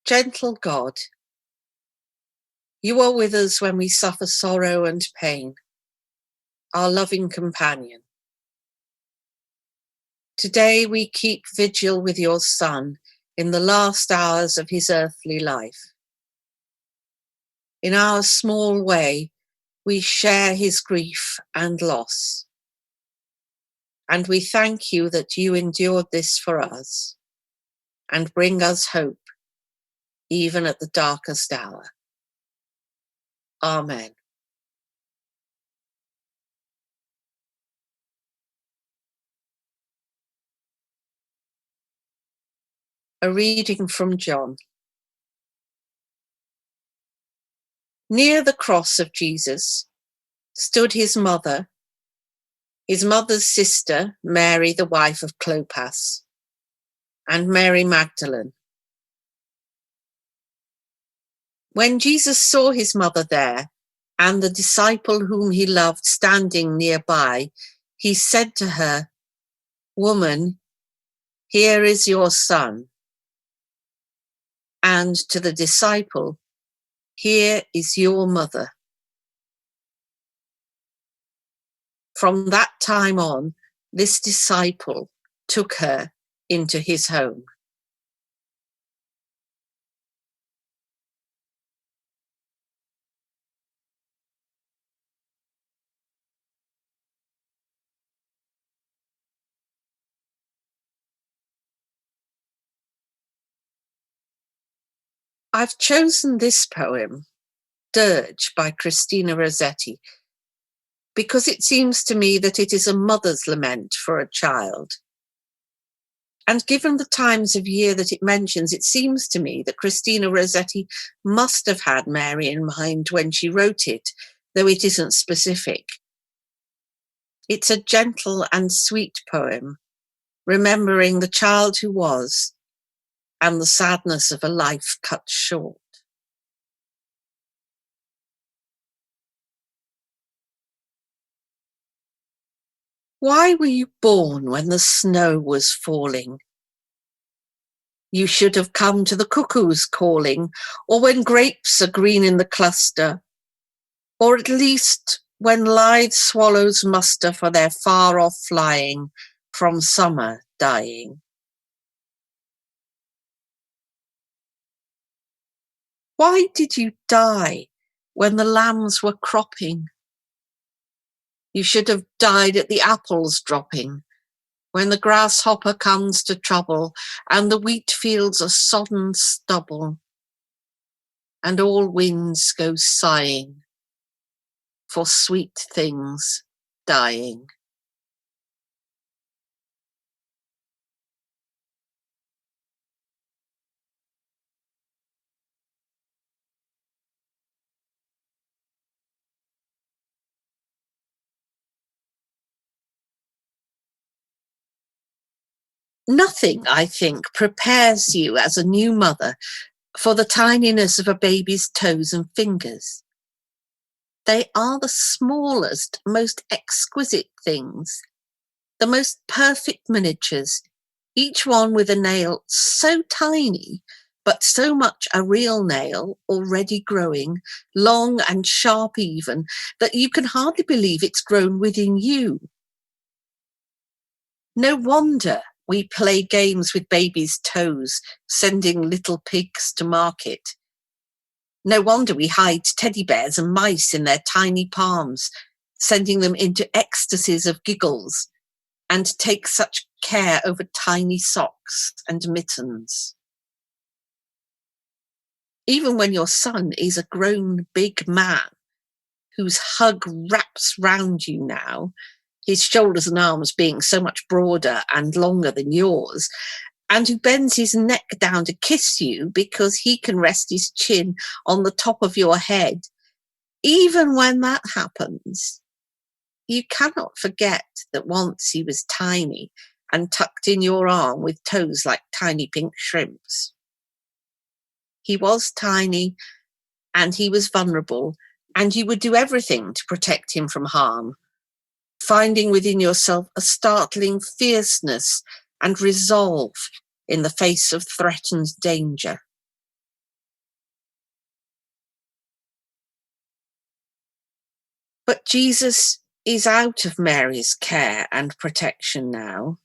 Gentle God, you are with us when we suffer sorrow and pain, our loving companion. Today we keep vigil with your Son in the last hours of his earthly life. In our small way, we share his grief and loss. And we thank you that you endured this for us and bring us hope, even at the darkest hour. Amen. A reading from John. Near the cross of Jesus stood his mother's sister, Mary, the wife of Clopas, and Mary Magdalene. When Jesus saw his mother there and the disciple whom he loved standing nearby, he said to her, "Woman, here is your son." And to the disciple, "Here is your mother." From that time on, this disciple took her into his home. I've chosen this poem, Dirge by Christina Rossetti, because it seems to me that it is a mother's lament for a child. And given the times of year that it mentions, it seems to me that Christina Rossetti must have had Mary in mind when she wrote it, though it isn't specific. It's a gentle and sweet poem, remembering the child who was and the sadness of a life cut short. Why were you born when the snow was falling? You should have come to the cuckoo's calling, or when grapes are green in the cluster, or at least when lithe swallows muster for their far-off flying from summer dying. Why did you die when the lambs were cropping? You should have died at the apples dropping, when the grasshopper comes to trouble, and the wheat fields are sodden stubble, and all winds go sighing for sweet things dying. Nothing, I think, prepares you as a new mother for the tininess of a baby's toes and fingers. They are the smallest, most exquisite things, the most perfect miniatures, each one with a nail so tiny, but so much a real nail already growing, long and sharp even, that you can hardly believe it's grown within you. No wonder we play games with babies' toes, sending little pigs to market. No wonder we hide teddy bears and mice in their tiny palms, sending them into ecstasies of giggles, and take such care over tiny socks and mittens. Even when your son is a grown big man, whose hug wraps round you now, his shoulders and arms being so much broader and longer than yours, and who bends his neck down to kiss you because he can rest his chin on the top of your head, even when that happens, you cannot forget that once he was tiny and tucked in your arm with toes like tiny pink shrimps. He was tiny and he was vulnerable, and you would do everything to protect him from harm, finding within yourself a startling fierceness and resolve in the face of threatened danger. But Jesus is out of Mary's care and protection now.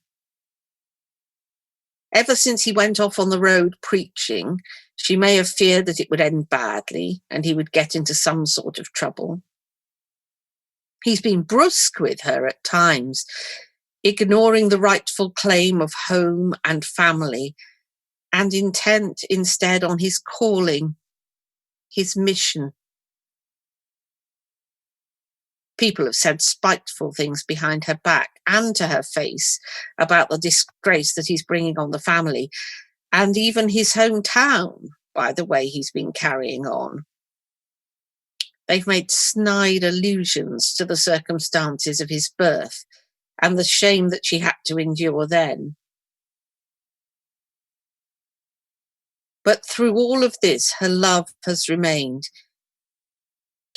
Ever since he went off on the road preaching, she may have feared that it would end badly and he would get into some sort of trouble. He's been brusque with her at times, ignoring the rightful claim of home and family, and intent instead on his calling, his mission. People have said spiteful things behind her back and to her face about the disgrace that he's bringing on the family, and even his hometown, by the way he's been carrying on. They've made snide allusions to the circumstances of his birth and the shame that she had to endure then. But through all of this, her love has remained.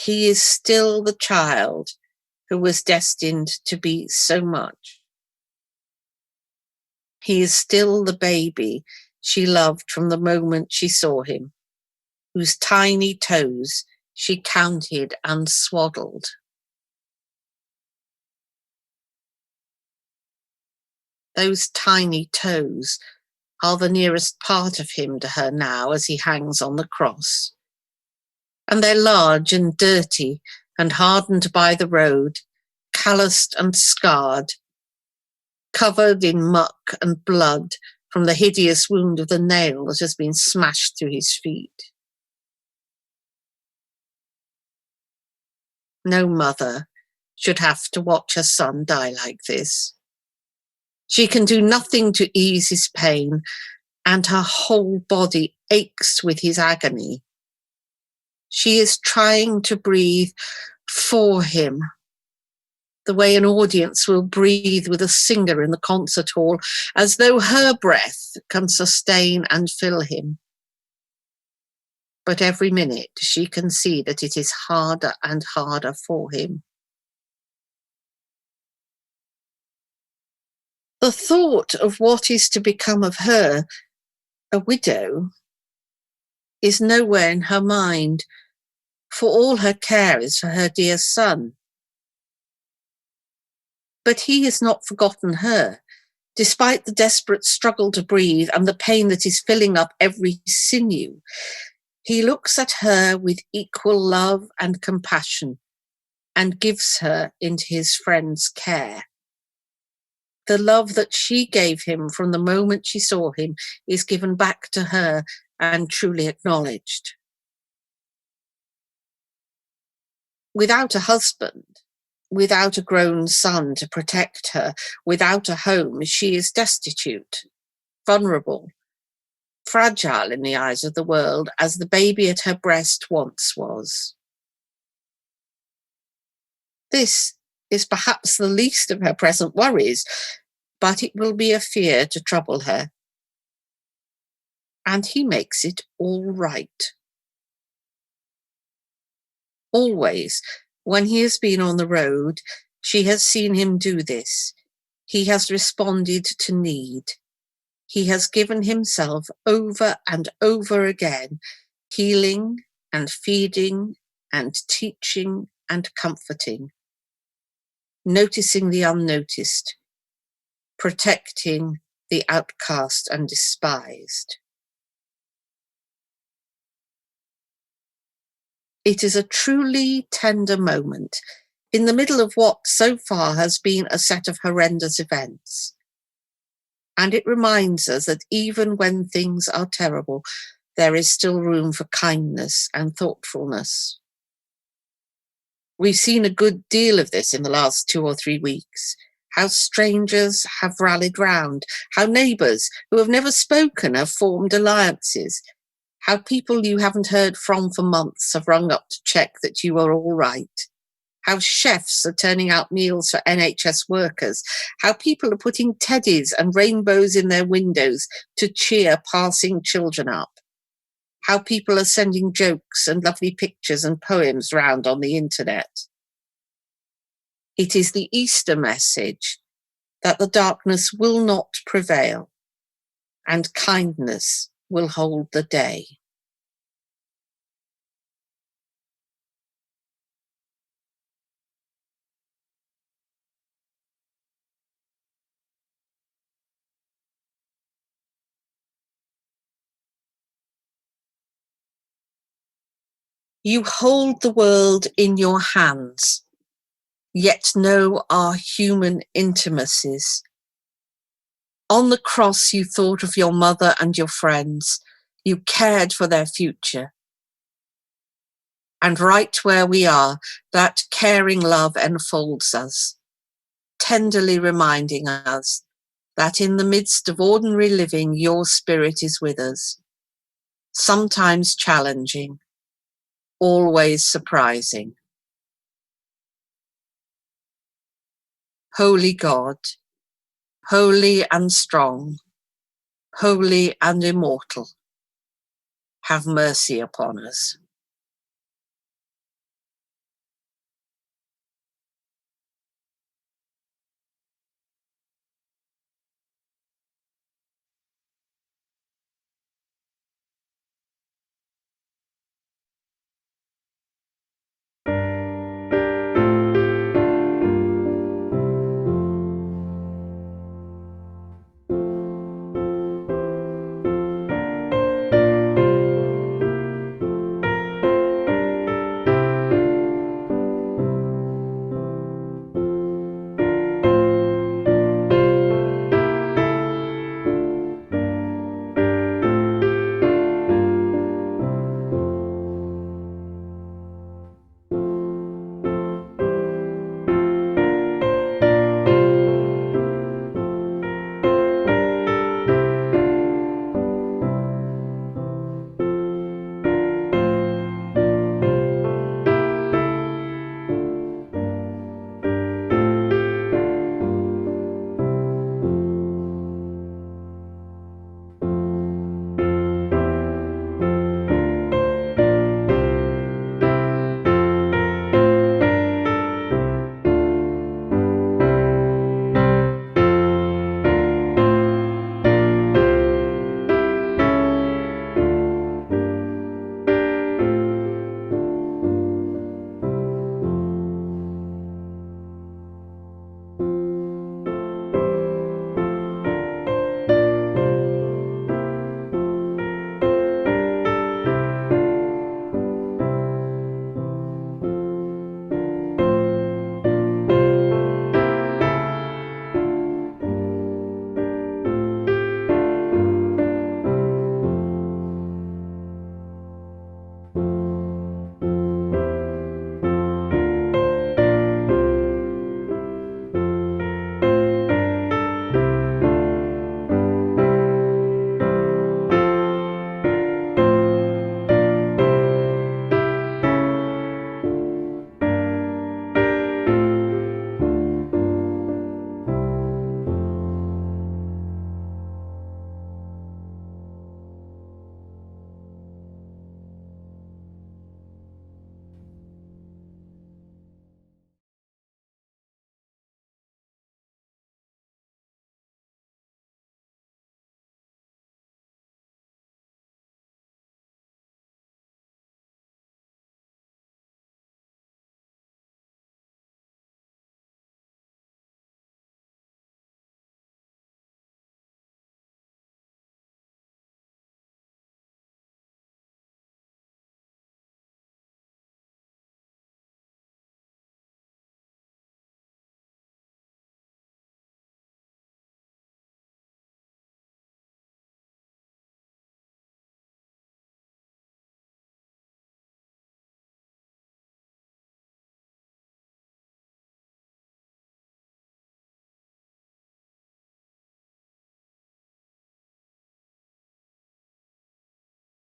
He is still the child who was destined to be so much. He is still the baby she loved from the moment she saw him, whose tiny toes she counted and swaddled. Those tiny toes are the nearest part of him to her now as he hangs on the cross. And they're large and dirty and hardened by the road, calloused and scarred, covered in muck and blood from the hideous wound of the nail that has been smashed through his feet. No mother should have to watch her son die like this. She can do nothing to ease his pain, and her whole body aches with his agony. She is trying to breathe for him, the way an audience will breathe with a singer in the concert hall, as though her breath can sustain and fill him. But every minute she can see that it is harder and harder for him. The thought of what is to become of her, a widow, is nowhere in her mind, for all her care is for her dear son. But he has not forgotten her, despite the desperate struggle to breathe and the pain that is filling up every sinew. He looks at her with equal love and compassion and gives her into his friend's care. The love that she gave him from the moment she saw him is given back to her and truly acknowledged. Without a husband, without a grown son to protect her, without a home, she is destitute, vulnerable, fragile in the eyes of the world, as the baby at her breast once was. This is perhaps the least of her present worries, but it will be a fear to trouble her. And he makes it all right. Always, when he has been on the road, she has seen him do this. He has responded to need. He has given himself over and over again, healing and feeding and teaching and comforting, noticing the unnoticed, protecting the outcast and despised. It is a truly tender moment in the middle of what so far has been a set of horrendous events. And it reminds us that even when things are terrible, there is still room for kindness and thoughtfulness. We've seen a good deal of this in the last 2 or 3 weeks. How strangers have rallied round, how neighbours who have never spoken have formed alliances, how people you haven't heard from for months have rung up to check that you are all right, how chefs are turning out meals for NHS workers, how people are putting teddies and rainbows in their windows to cheer passing children up, how people are sending jokes and lovely pictures and poems round on the internet. It is the Easter message that the darkness will not prevail and kindness will hold the day. You hold the world in your hands, yet know our human intimacies. On the cross, you thought of your mother and your friends. You cared for their future. And right where we are, that caring love enfolds us, tenderly reminding us that in the midst of ordinary living, your spirit is with us, sometimes challenging, always surprising. Holy God, holy and strong, holy and immortal, have mercy upon us.